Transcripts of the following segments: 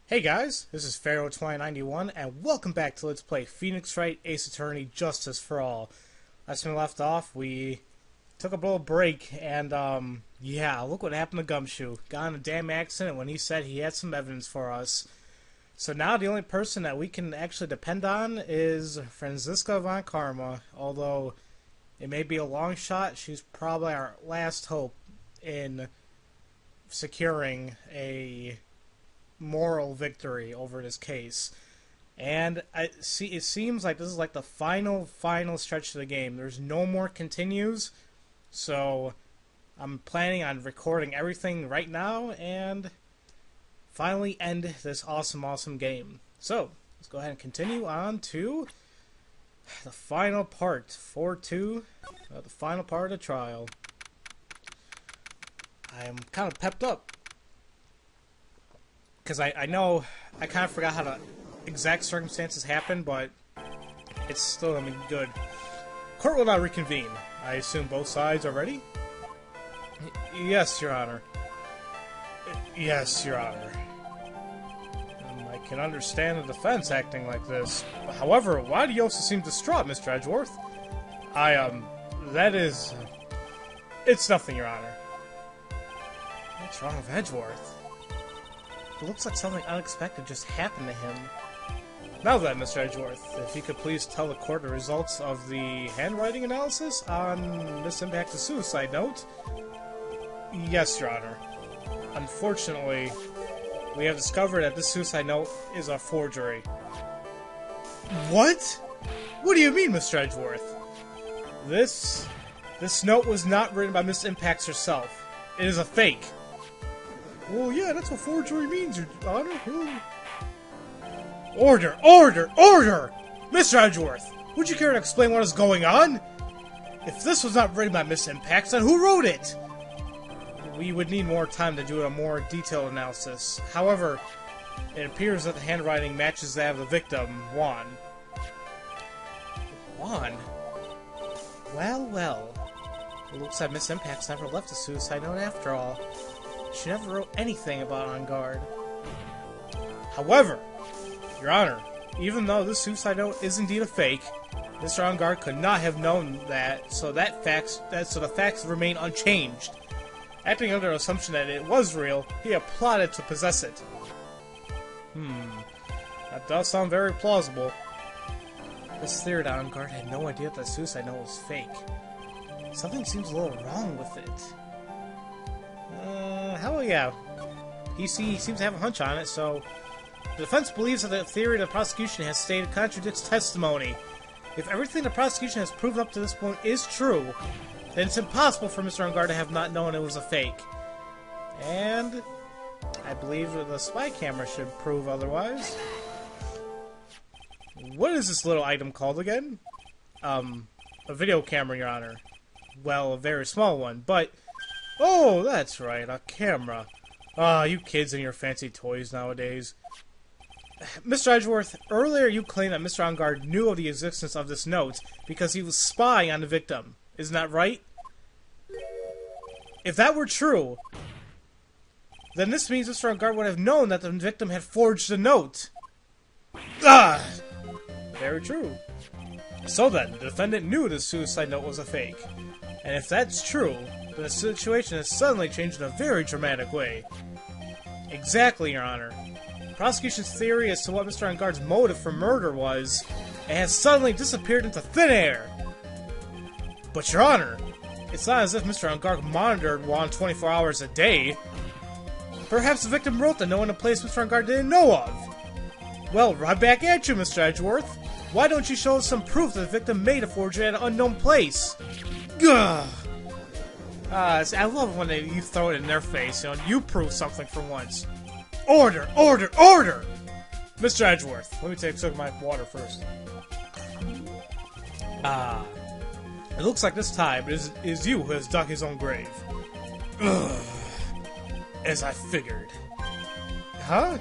Hey guys, this is Pharaoh 2091, and welcome back to Let's Play Phoenix Wright Ace Attorney Justice for All. Last time we left off, we took a little break, and yeah, look what happened to Gumshoe. Got in a damn accident when he said he had some evidence for us. So now the only person that we can actually depend on is Franziska von Karma, although it may be a long shot. She's probably our last hope in securing a moral victory over this case. And it seems like this is like the final stretch of the game. There's no more continues, so I'm planning on recording everything right now and finally end this awesome game. So let's go ahead and continue on to the final part, 4-2, the final part of the trial. I'm kind of pepped up, because I know I kind of forgot how the exact circumstances happened, but it's still going to be good. Court will now reconvene. I assume both sides are ready? Yes, Your Honor. Yes, Your Honor. I can understand the defense acting like this. However, why do you also seem distraught, Mr. Edgeworth? That is... It's nothing, Your Honor. What's wrong with Edgeworth? It looks like something unexpected just happened to him. Now then, Mr. Edgeworth, if you could please tell the court the results of the handwriting analysis on this impacted suicide note. Yes, Your Honor. Unfortunately, we have discovered that this suicide note is a forgery. What? What do you mean, Mr. Edgeworth? This note was not written by Miss Impax herself. It is a fake. Well, yeah, that's what forgery means, Your Honor. Order! Order! Order! Mr. Edgeworth, would you care to explain what is going on? If this was not written by Miss Impax, then who wrote it? We would need more time to do a more detailed analysis. However, it appears that the handwriting matches that of the victim, Juan. Juan? Well. It looks like Miss Impax never left a suicide note after all. She never wrote anything about On Guard. However, Your Honor, even though this suicide note is indeed a fake, Mr. On Guard could not have known that, so the facts remain unchanged. Acting under the assumption that it was real, he had plotted to possess it. That does sound very plausible. It's clear that On Guard had no idea that the suicide note was fake. Something seems a little wrong with it. Hell yeah. He seems to have a hunch on it, so... The defense believes that the theory the prosecution has stated contradicts testimony. If everything the prosecution has proven up to this point is true, then it's impossible for Mr. On Guard to have not known it was a fake. And... I believe the spy camera should prove otherwise. What is this little item called again? A video camera, Your Honor. Well, a very small one, but... Oh, that's right, a camera. Ah, you kids and your fancy toys nowadays. Mr. Edgeworth, earlier you claimed that Mr. On Guard knew of the existence of this note because he was spying on the victim. Isn't that right? If that were true, then this means Mr. On Guard would have known that the victim had forged the note. Ah! Very true. So then, the defendant knew the suicide note was a fake. And if that's true, then the situation has suddenly changed in a very dramatic way. Exactly, Your Honor. The prosecution's theory as to what Mr. On Guard's motive for murder was, it has suddenly disappeared into thin air. But, Your Honor, it's not as if Mr. On Guard monitored Juan 24 hours a day. Perhaps the victim wrote the note in a place Mr. On Guard didn't know of. Well, right back at you, Mr. Edgeworth. Why don't you show us some proof that the victim made a forgery at an unknown place? Gah! I love when you throw it in their face, you know, you prove something for once. Order! Order! Order! Mr. Edgeworth, let me take a sip of my water first. It looks like this time it is you who has dug his own grave. Ugh. As I figured. Huh?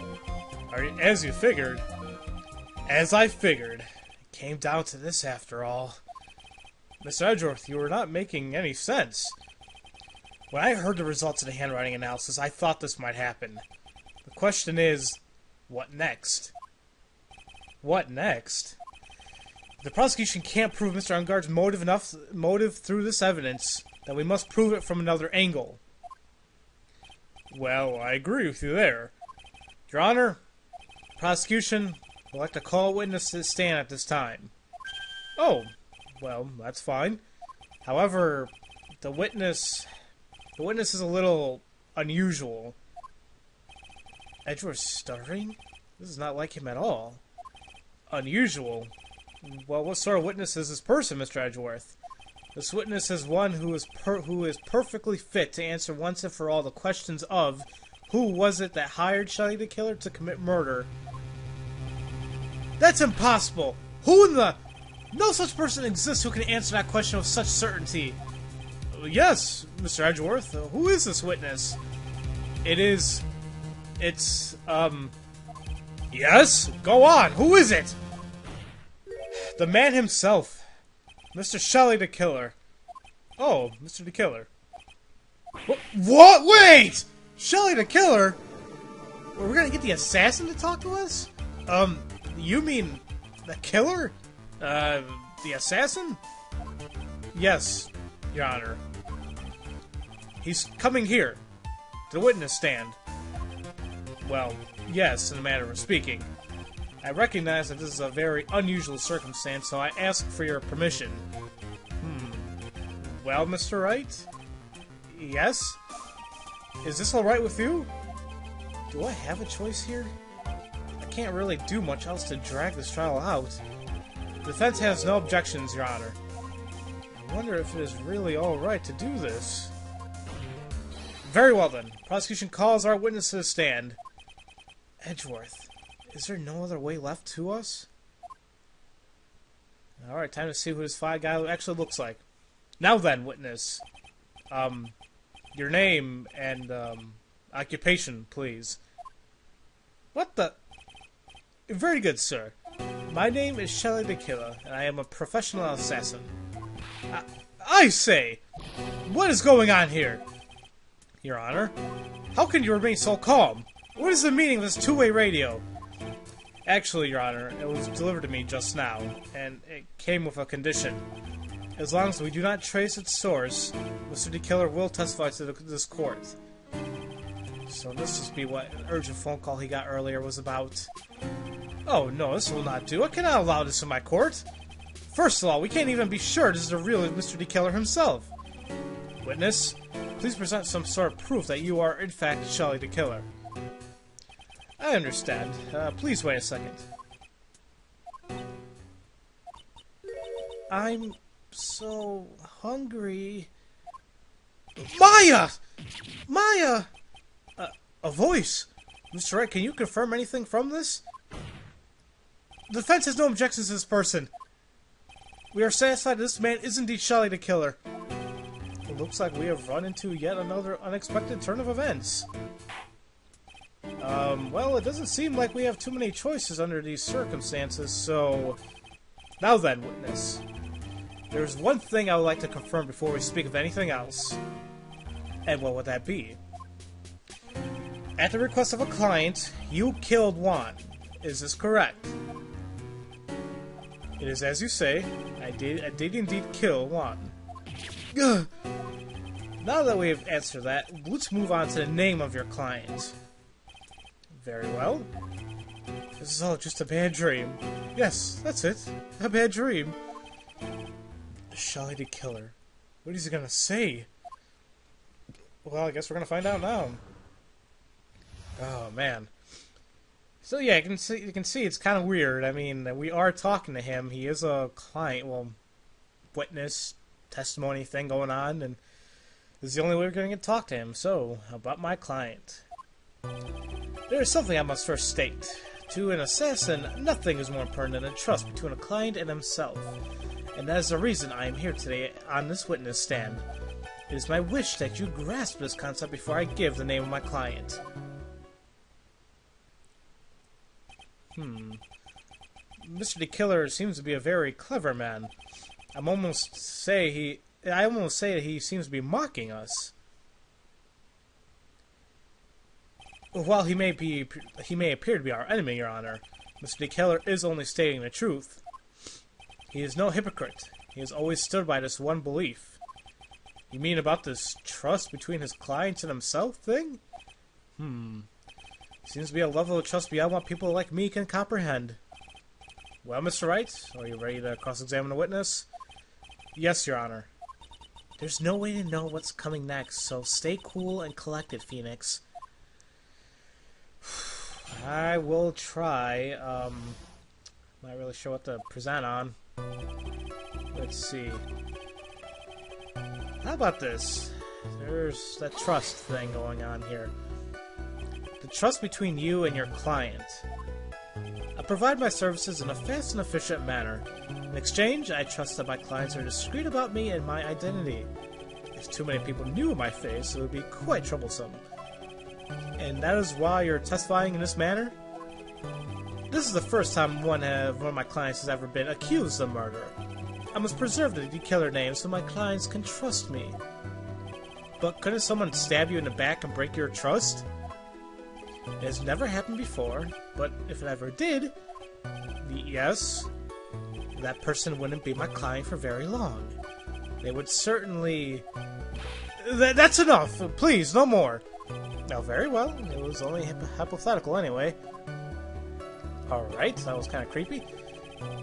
As you figured? As I figured. It came down to this after all. Mr. Edgeworth, you were not making any sense. When I heard the results of the handwriting analysis, I thought this might happen. The question is, What next? What next? The prosecution can't prove Mr. Engarde's motive through this evidence, then we must prove it from another angle. Well, I agree with you there. Your Honor, prosecution would like to call a witness to the stand at this time. Oh, well, that's fine. However, the witness is a little unusual. Edgeworth's stuttering? This is not like him at all. Unusual? Well, what sort of witness is this person, Mr. Edgeworth? This witness is one who is perfectly fit to answer once and for all the questions of who was it that hired Shelly de Killer to commit murder. That's impossible! Who in the... No such person exists who can answer that question with such certainty. Yes, Mr. Edgeworth. Who is this witness? It's... Yes? Go on! Who is it? The man himself. Mr. Shelly de Killer. Oh, Mr. de Killer. What? Wait! Shelly de Killer? We're gonna get the assassin to talk to us? You mean the killer? The assassin? Yes, Your Honor. He's coming here, to the witness stand. Well, yes, in a manner of speaking. I recognize that this is a very unusual circumstance, so I ask for your permission. Well, Mr. Wright? Yes? Is this alright with you? Do I have a choice here? I can't really do much else to drag this trial out. The defense has no objections, Your Honor. I wonder if it is really alright to do this. Very well then. Prosecution calls our witness to the stand. Edgeworth, is there no other way left to us? Alright, time to see who this fine guy actually looks like. Now then, witness. Your name and, occupation, please. What the... Very good, sir. My name is Shelly de Killer, and I am a professional assassin. I say! What is going on here? Your Honor, how can you remain so calm? What is the meaning of this two-way radio? Actually, Your Honor, it was delivered to me just now, and it came with a condition. As long as we do not trace its source, Mr. de Killer will testify to this court. So this must be what an urgent phone call he got earlier was about. Oh no, this will not do. I cannot allow this in my court. First of all, we can't even be sure this is the real Mr. de Killer himself. Witness, please present some sort of proof that you are in fact Shelly de Killer. I understand. Please wait a second. I'm so hungry. Maya! Maya! A voice! Mr. Wright, can you confirm anything from this? The defense has no objections to this person. We are satisfied this man is indeed Shelly de Killer. It looks like we have run into yet another unexpected turn of events. Well, it doesn't seem like we have too many choices under these circumstances, so... Now then, witness. There's one thing I would like to confirm before we speak of anything else. And what would that be? At the request of a client, you killed Juan. Is this correct? It is as you say. I did indeed kill Juan. Ugh. Now that we have answered that, let's move on to the name of your client. Very well. This is all just a bad dream. Yes, that's it. A bad dream. Shelly de Killer. What is he gonna say? Well, I guess we're gonna find out now. Oh man. So yeah, you can see it's kind of weird. I mean, we are talking to him. He is a client, well, witness, testimony thing going on, and this is the only way we're going to get to talk to him. So, about my client. There is something I must first state. To an assassin, nothing is more important than a trust between a client and himself. And that is the reason I am here today on this witness stand. It is my wish that you grasp this concept before I give the name of my client. Mr. de Killer seems to be a very clever man. I almost say that he seems to be mocking us. While he may appear to be our enemy, Your Honor, Mr. de Killer is only stating the truth. He is no hypocrite. He has always stood by this one belief. You mean about this trust between his clients and himself thing? Seems to be a level of trust beyond what people like me can comprehend. Well, Mr. Wright, are you ready to cross-examine the witness? Yes, Your Honor. There's no way to know what's coming next, so stay cool and collected, Phoenix. I will try. Not really sure what to present on. Let's see. How about this? There's that trust thing going on here. The trust between you and your client. I provide my services in a fast and efficient manner. In exchange, I trust that my clients are discreet about me and my identity. If too many people knew my face, it would be quite troublesome. And that is why you're testifying in this manner? This is the first time one of my clients has ever been accused of murder. I must preserve the de Killer name so my clients can trust me. But couldn't someone stab you in the back and break your trust? It has never happened before, but if it ever did, yes, that person wouldn't be my client for very long. They would certainly... That's enough! Please, no more! Oh, very well. It was only hypothetical anyway. Alright, that was kind of creepy.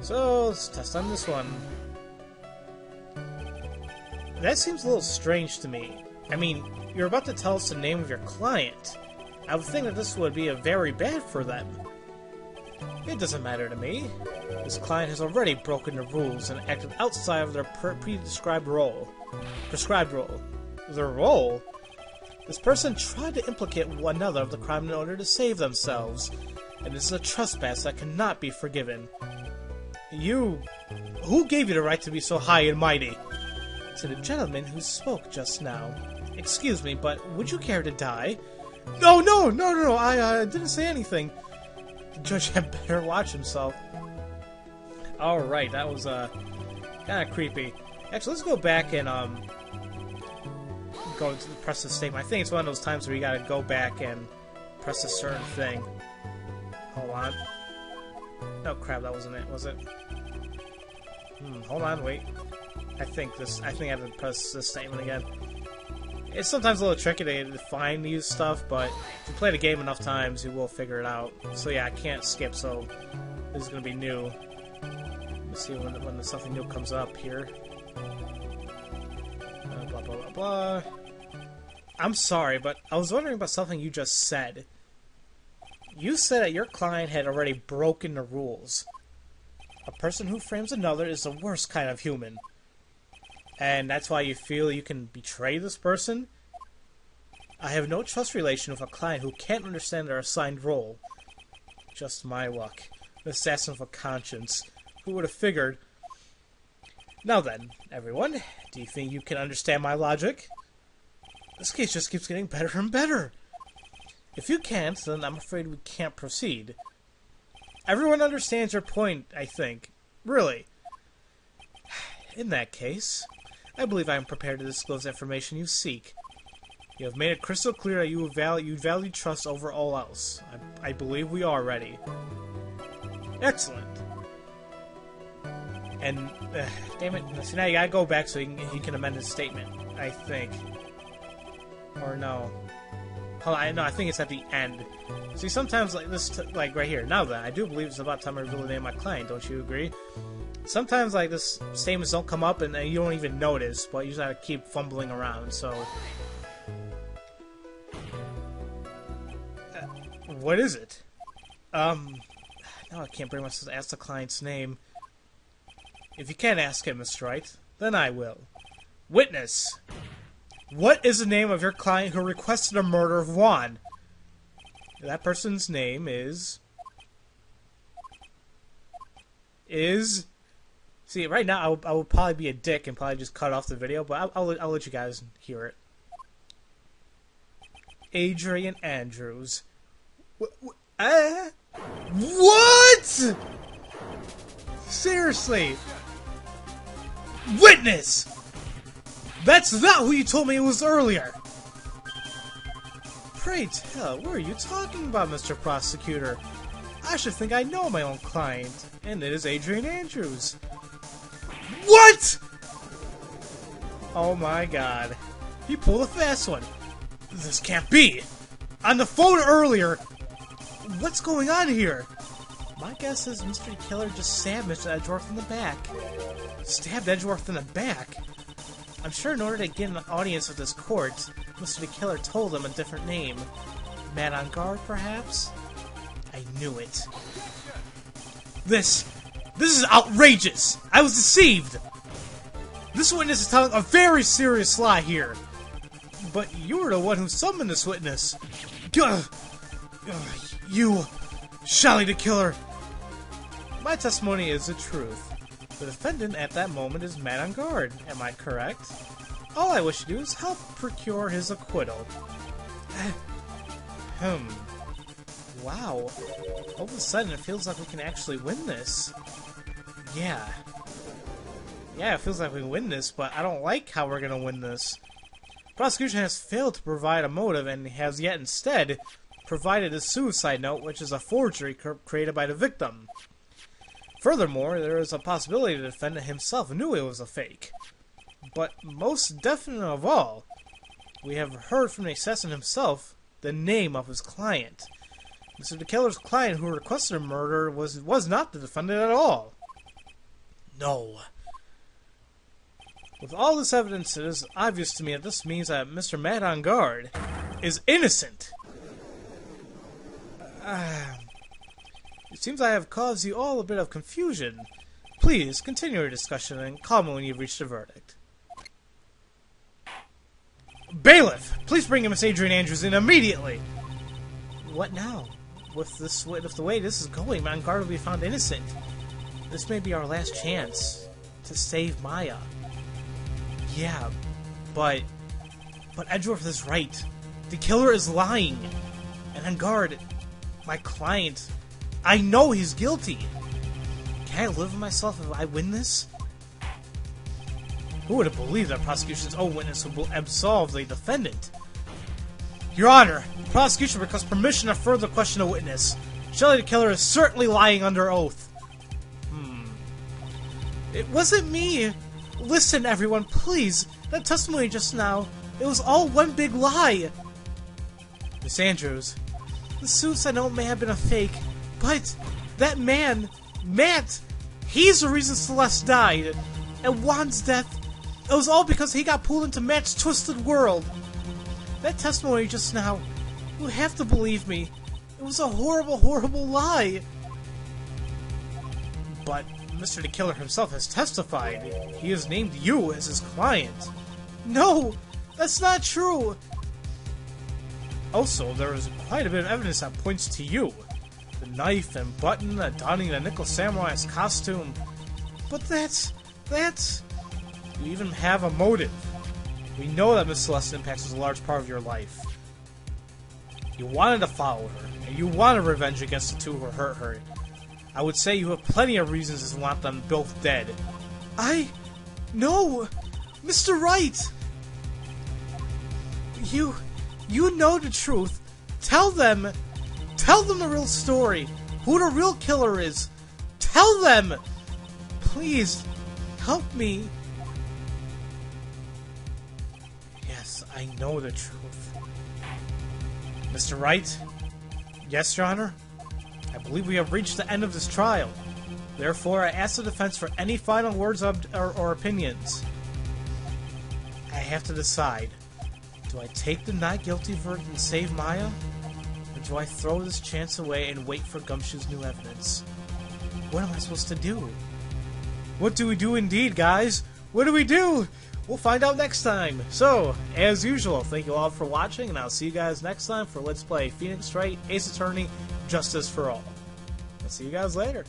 So, let's test on this one. That seems a little strange to me. I mean, you're about to tell us the name of your client. I would think that this would be very bad for them. It doesn't matter to me. This client has already broken the rules and acted outside of their prescribed role. Their role? This person tried to implicate one another of the crime in order to save themselves, and this is a trespass that cannot be forgiven. Who gave you the right to be so high and mighty? To the gentleman who spoke just now. Excuse me, but would you care to die? No, I didn't say anything. The judge had better watch himself. Alright, that was, kind of creepy. Actually, let's go back and, go to press the statement. I think it's one of those times where you gotta go back and press a certain thing. Hold on. Oh crap, that wasn't it, was it? Hold on, wait. I think I have to press this statement again. It's sometimes a little tricky to find these stuff, but if you play the game enough times, you will figure it out. So yeah, I can't skip, so this is gonna be new. Let's see when something new comes up here. Blah, blah, blah, blah. I'm sorry, but I was wondering about something you just said. You said that your client had already broken the rules. A person who frames another is the worst kind of human. And that's why you feel you can betray this person? I have no trust relation with a client who can't understand their assigned role. Just my luck. An assassin with a conscience. Who would have figured? Now then, everyone, do you think you can understand my logic? This case just keeps getting better and better. If you can't, then I'm afraid we can't proceed. Everyone understands your point, I think. Really. In that case, I believe I am prepared to disclose the information you seek. You have made it crystal clear that you value trust over all else. I believe we are ready. Excellent. And, damn it, see now you gotta go back so he can amend his statement, I think. Or no. Hold on, no, I think it's at the end. See, sometimes like this, like right here, now then, I do believe it's about time I reveal the name of my client, don't you agree? Sometimes like this statements don't come up and you don't even notice, but you just gotta keep fumbling around, so... what is it? No, I can't bring myself to ask the client's name. If you can't ask him, Mr. Wright, then I will. Witness! What is the name of your client who requested the murder of Juan? That person's name is... See, right now I would probably be a dick and probably just cut off the video, but I'll let you guys hear it. Adrian Andrews. What? Seriously? Witness! That's not who you told me it was earlier! Pray tell, what are you talking about, Mr. Prosecutor? I should think I know my own client, and it is Adrian Andrews. What?! Oh my god. He pulled a fast one. This can't be! On the phone earlier! What's going on here? My guess is Mr. de Killer just stabbed Mr. Edgeworth in the back. Stabbed Edgeworth in the back? I'm sure in order to get an audience with this court, Mr. de Killer told him a different name. Mad on guard, perhaps? I knew it. This is outrageous! I was deceived! This witness is telling a very serious lie here. But you're the one who summoned this witness. You, Shelly de Killer. My testimony is the truth. The defendant at that moment is mad on guard. Am I correct? All I wish to do is help procure his acquittal. Wow. All of a sudden, it feels like we can actually win this. Yeah. Yeah, it feels like we can win this, but I don't like how we're gonna win this. Prosecution has failed to provide a motive and has yet instead provided a suicide note, which is a forgery created by the victim. Furthermore, there is a possibility the defendant himself knew it was a fake. But most definite of all, we have heard from the assassin himself the name of his client. Mr. de Killer's client who requested a murder was not the defendant at all. No. With all this evidence, it is obvious to me that this means that Mr. Mad on Guard is innocent. It seems I have caused you all a bit of confusion. Please, continue your discussion and call me when you've reached a verdict. Bailiff! Please bring Miss Adrian Andrews in immediately! What now? With the way this is going, Mad on Guard will be found innocent. This may be our last chance to save Maya. Yeah, but Edgeworth is right. The killer is lying. And on guard, my client, I know he's guilty. Can I live with myself if I win this? Who would have believed that prosecution's own witness would absolve the defendant? Your Honor, the prosecution requests permission to further question a witness. Shelly de Killer is certainly lying under oath. It wasn't me. Listen, everyone, please. That testimony just now, it was all one big lie. Miss Andrews, the suicide note may have been a fake, but that man, Matt, he's the reason Celeste died. And Juan's death, it was all because he got pulled into Matt's twisted world. That testimony just now, you have to believe me. It was a horrible, horrible lie. But Mr. de Killer himself has testified. He has named you as his client. No, that's not true. Also, there is quite a bit of evidence that points to you. The knife and button, donning the Nickel Samurai's costume. But that's... You even have a motive. We know that Miss Celeste Impact was a large part of your life. You wanted to follow her, and you wanted revenge against the two who hurt her. I would say you have plenty of reasons to want them both dead. No! Mr. Wright! You know the truth. Tell them the real story. Who the real killer is. Tell them! Please, help me. Yes, I know the truth. Mr. Wright? Yes, Your Honor? I believe we have reached the end of this trial. Therefore, I ask the defense for any final words or opinions. I have to decide. Do I take the not guilty verdict and save Maya? Or do I throw this chance away and wait for Gumshoe's new evidence? What am I supposed to do? What do we do indeed, guys? What do we do? We'll find out next time. So, as usual, thank you all for watching, and I'll see you guys next time for Let's Play Phoenix Wright Ace Attorney Justice for All. I'll see you guys later.